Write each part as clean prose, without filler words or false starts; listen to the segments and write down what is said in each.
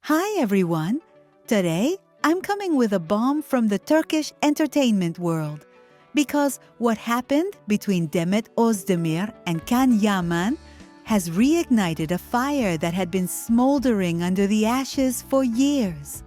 Hi everyone! Today, I'm coming with a bomb from the Turkish entertainment world. Because what happened between Demet Özdemir and Can Yaman has reignited a fire that had been smoldering under the ashes for years.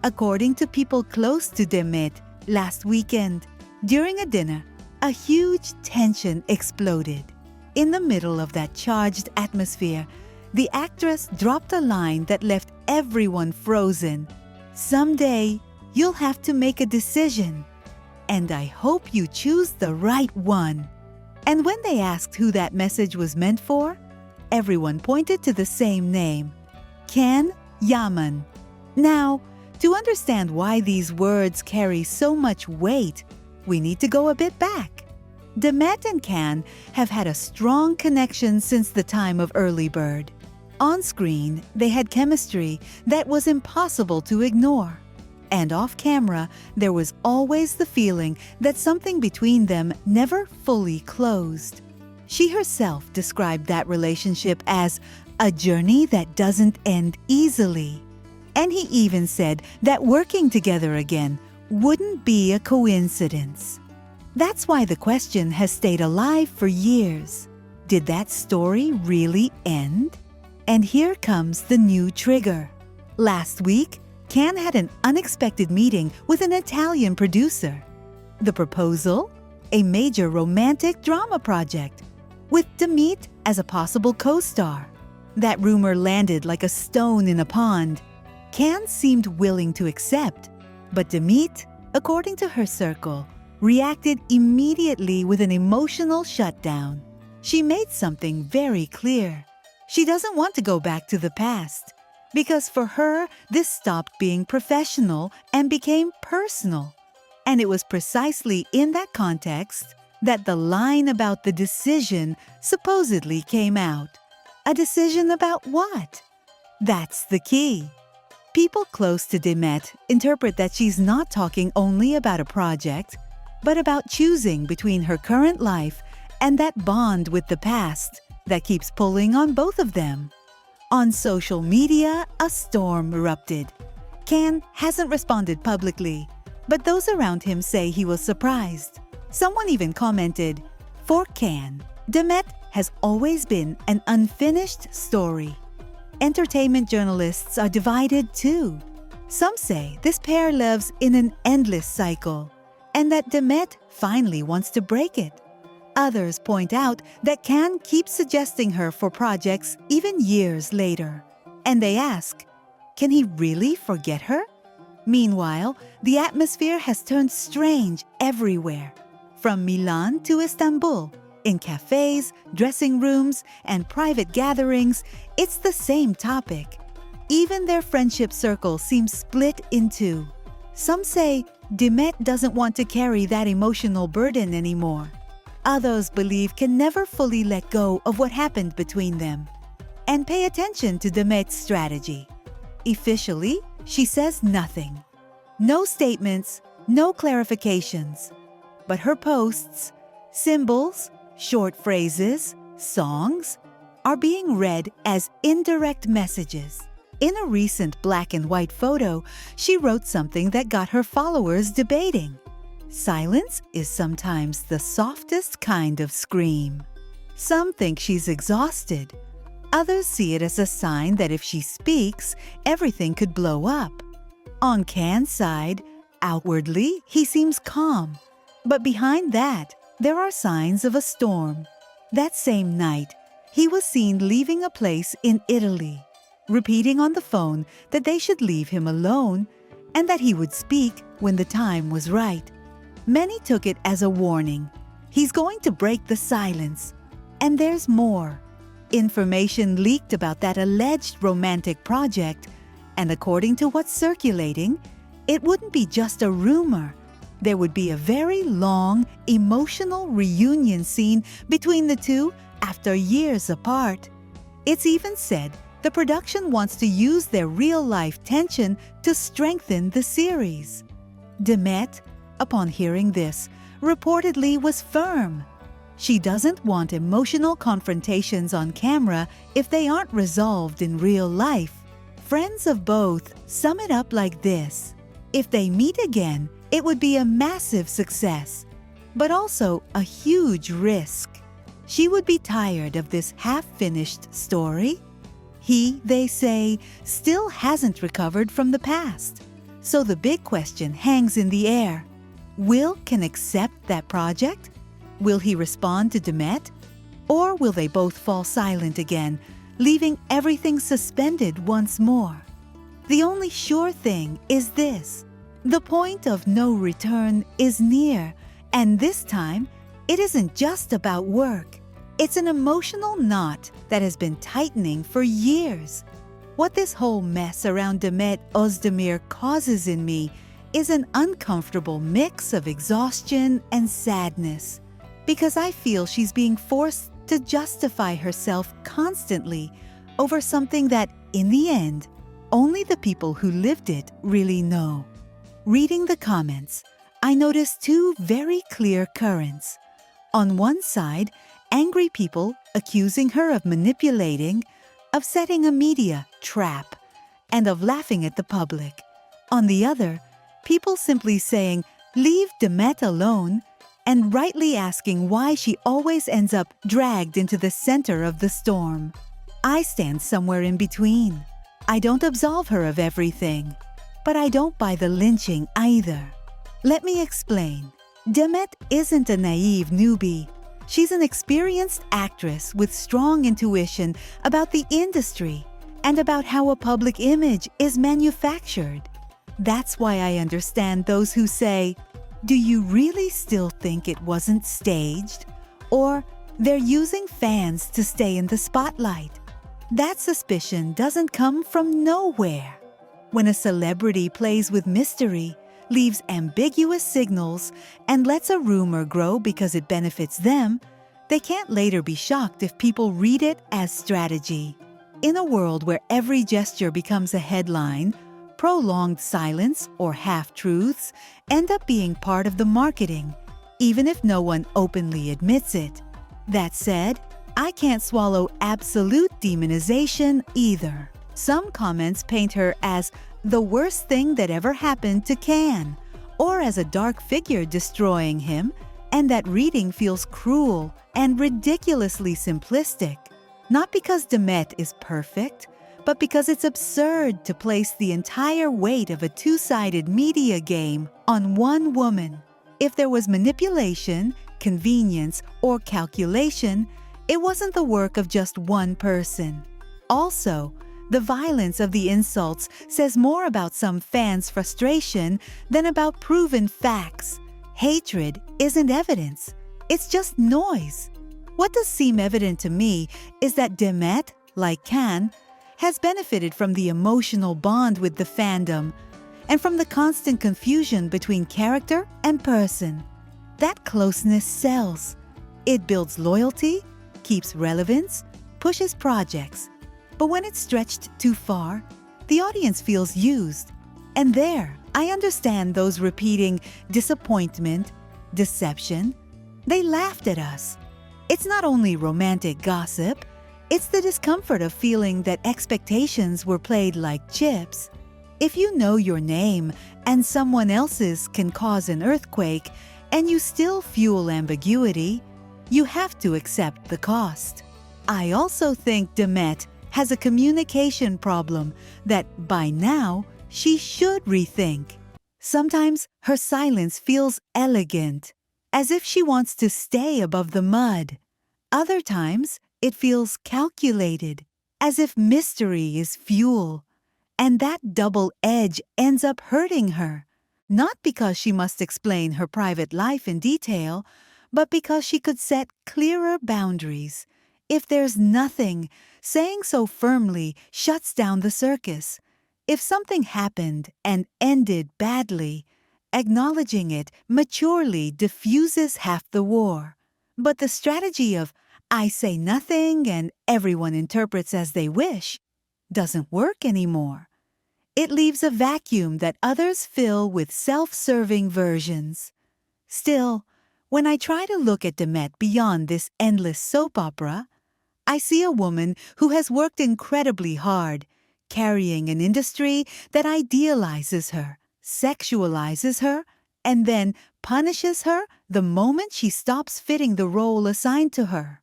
According to people close to Demet, last weekend, during a dinner, a huge tension exploded. In the middle of that charged atmosphere, the actress dropped a line that left everyone frozen. Someday, you'll have to make a decision. And I hope you choose the right one. And when they asked who that message was meant for, everyone pointed to the same name, Can Yaman. Now, to understand why these words carry so much weight, we need to go a bit back. Demet and Can have had a strong connection since the time of Early Bird. On screen, they had chemistry that was impossible to ignore. And off camera, there was always the feeling that something between them never fully closed. She herself described that relationship as a journey that doesn't end easily. And he even said that working together again wouldn't be a coincidence. That's why the question has stayed alive for years. Did that story really end? And here comes the new trigger. Last week, Can had an unexpected meeting with an Italian producer. The proposal? A major romantic drama project, with Demet as a possible co-star. That rumor landed like a stone in a pond. Can seemed willing to accept, but Demet, according to her circle, reacted immediately with an emotional shutdown. She made something very clear. She doesn't want to go back to the past, because for her, this stopped being professional and became personal. And it was precisely in that context that the line about the decision supposedly came out. A decision about what? That's the key. People close to Demet interpret that she's not talking only about a project, but about choosing between her current life and that bond with the past that keeps pulling on both of them. On social media, a storm erupted. Can hasn't responded publicly, but those around him say he was surprised. Someone even commented, "For Can, Demet has always been an unfinished story." Entertainment journalists are divided too. Some say this pair lives in an endless cycle, and that Demet finally wants to break it. Others point out that Can keeps suggesting her for projects even years later. And they ask, can he really forget her? Meanwhile, the atmosphere has turned strange everywhere. From Milan to Istanbul, in cafes, dressing rooms, and private gatherings, it's the same topic. Even their friendship circle seems split in two. Some say Demet doesn't want to carry that emotional burden anymore. Others believe can never fully let go of what happened between them. And pay attention to Demet's strategy. Officially, she says nothing. No statements, no clarifications. But her posts, symbols, short phrases, songs, are being read as indirect messages. In a recent black and white photo, she wrote something that got her followers debating. Silence is sometimes the softest kind of scream. Some think she's exhausted. Others see it as a sign that if she speaks, everything could blow up. On Can's side, outwardly, he seems calm. But behind that, there are signs of a storm. That same night, he was seen leaving a place in Italy, repeating on the phone that they should leave him alone and that he would speak when the time was right. Many took it as a warning. He's going to break the silence. And there's more. Information leaked about that alleged romantic project, and according to what's circulating, it wouldn't be just a rumor. There would be a very long, emotional reunion scene between the two after years apart. It's even said the production wants to use their real-life tension to strengthen the series. Demet, upon hearing this, reportedly was firm. She doesn't want emotional confrontations on camera if they aren't resolved in real life. Friends of both sum it up like this: if they meet again, it would be a massive success, but also a huge risk. She would be tired of this half-finished story. He, they say, still hasn't recovered from the past. So the big question hangs in the air. Will Can accept that project? Will he respond to Demet? Or will they both fall silent again, leaving everything suspended once more? The only sure thing is this: the point of no return is near, and this time, it isn't just about work. It's an emotional knot that has been tightening for years. What this whole mess around Demet Özdemir causes in me is an uncomfortable mix of exhaustion and sadness, because I feel she's being forced to justify herself constantly over something that, in the end, only the people who lived it really know. Reading the comments, I noticed two very clear currents. On one side, angry people accusing her of manipulating, of setting a media trap, and of laughing at the public. On the other, people simply saying, "Leave Demet alone," and rightly asking why she always ends up dragged into the center of the storm. I stand somewhere in between. I don't absolve her of everything, but I don't buy the lynching either. Let me explain. Demet isn't a naive newbie. She's an experienced actress with strong intuition about the industry and about how a public image is manufactured. That's why I understand those who say, "Do you really still think it wasn't staged?" Or, "They're using fans to stay in the spotlight." That suspicion doesn't come from nowhere. When a celebrity plays with mystery, leaves ambiguous signals, and lets a rumor grow because it benefits them, they can't later be shocked if people read it as strategy. In a world where every gesture becomes a headline, prolonged silence or half-truths end up being part of the marketing, even if no one openly admits it. That said, I can't swallow absolute demonization either. Some comments paint her as the worst thing that ever happened to Can, or as a dark figure destroying him, and that reading feels cruel and ridiculously simplistic. Not because Demet is perfect, but because it's absurd to place the entire weight of a two-sided media game on one woman. If there was manipulation, convenience, or calculation, it wasn't the work of just one person. Also, the violence of the insults says more about some fans' frustration than about proven facts. Hatred isn't evidence. It's just noise. What does seem evident to me is that Demet, like Can, has benefited from the emotional bond with the fandom and from the constant confusion between character and person. That closeness sells. It builds loyalty, keeps relevance, pushes projects. But when it's stretched too far, the audience feels used. And there, I understand those repeating disappointment, deception. They laughed at us. It's not only romantic gossip, it's the discomfort of feeling that expectations were played like chips. If you know your name and someone else's can cause an earthquake and you still fuel ambiguity, you have to accept the cost. I also think Demet has a communication problem that, by now, she should rethink. Sometimes her silence feels elegant, as if she wants to stay above the mud. Other times, it feels calculated, as if mystery is fuel. And that double edge ends up hurting her, not because she must explain her private life in detail, but because she could set clearer boundaries. If there's nothing, saying so firmly shuts down the circus. If something happened and ended badly, acknowledging it maturely diffuses half the war. But the strategy of "I say nothing and everyone interprets as they wish" doesn't work anymore. It leaves a vacuum that others fill with self-serving versions. Still, when I try to look at Demet beyond this endless soap opera, I see a woman who has worked incredibly hard, carrying an industry that idealizes her, sexualizes her, and then punishes her the moment she stops fitting the role assigned to her.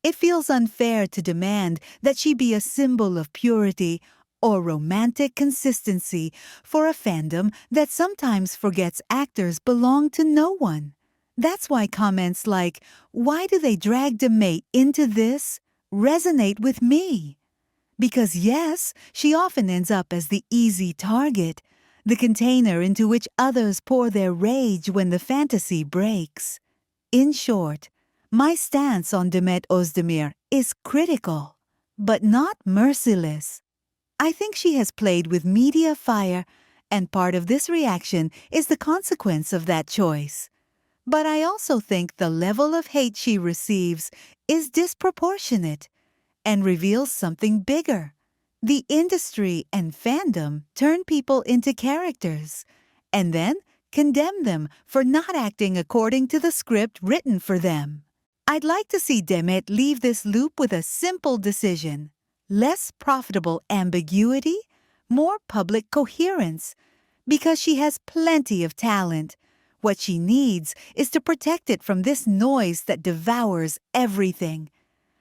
It feels unfair to demand that she be a symbol of purity or romantic consistency for a fandom that sometimes forgets actors belong to no one. That's why comments like, "Why do they drag Demet into this?" resonate with me. Because yes, she often ends up as the easy target, the container into which others pour their rage when the fantasy breaks. In short, my stance on Demet Özdemir is critical, but not merciless. I think she has played with media fire, and part of this reaction is the consequence of that choice. But I also think the level of hate she receives is disproportionate and reveals something bigger. The industry and fandom turn people into characters and then condemn them for not acting according to the script written for them. I'd like to see Demet leave this loop with a simple decision: less profitable ambiguity, more public coherence, because she has plenty of talent. What she needs is to protect it from this noise that devours everything,